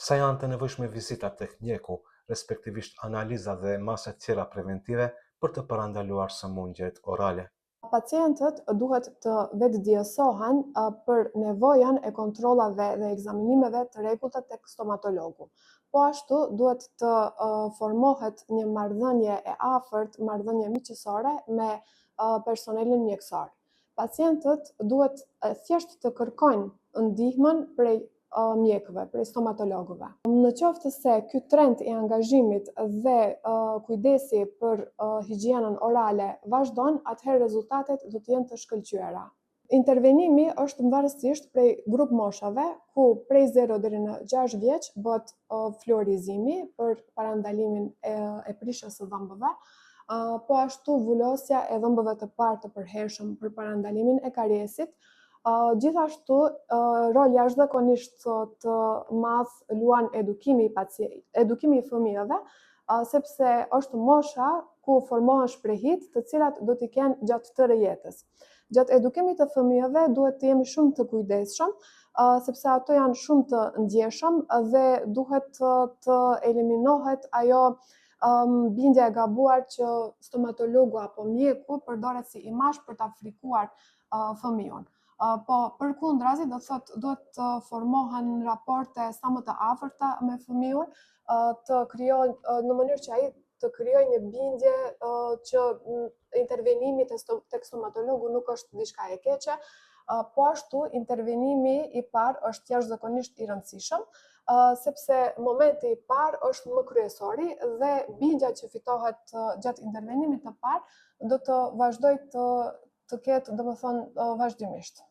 Sa janë të nevojshme vizitat tek mjeku, respektivisht analiza dhe masat tjera preventive për të parandaluar sëmundjet orale. Pacientët duhet të vetëdijësohen për nevojën e kontrollave dhe ekzaminimeve të rregullta tek stomatologu. Po ashtu duhet të formohet një marrëdhënie e afërt, marrëdhënie miqësore me personelin mjekësor. Pacientët duhet thjesht të kërkojnë ndihmën prej mjekëve, prej stomatologëve. Në qoftë se ky trend i angazhimit dhe kujdesi për higjienën orale vazhdon, atëherë rezultatet do të jenë të shkëlqyera. Intervenimi është mvarësisht prej grup moshave, ku prej 0 deri në 6 vjeç bëhet fluorizimi për parandalimin e prishjes së dhëmbëve, po ashtu vulosja e dhëmbëve të parë të përhershëm për parandalimin e kariesit. Gjithashtu, rol jashtëzakonisht të madh luan edukimi i fëmijëve, sepse është mosha ku formohen shprehit të cilat do t'i kenë gjatë tërë jetës. Gjatë edukimit të fëmijëve duhet të jemi shumë të kujdesshëm, sepse ato janë shumë të ndjeshëm dhe duhet të eliminohet ajo bindja e gabuar që stomatologu apo mjeku përdoret si imazh për ta frikuar fëmijën. Po përkundrazi do të thotë duhet të formohen raporte sa më të afërta me fëmijën, të krijojnë në mënyrë që ai të krijojë një bindje që intervenimi tek stomatologu nuk është diçka e keqe. Po ashtu intervenimi i parë është jashtëzakonisht i rëndësishëm, sepse momenti i parë është më kryesori dhe bindja që fitohet gjatë intervenimit të parë do të vazhdojë të ketë, domethënë, vazhdimisht.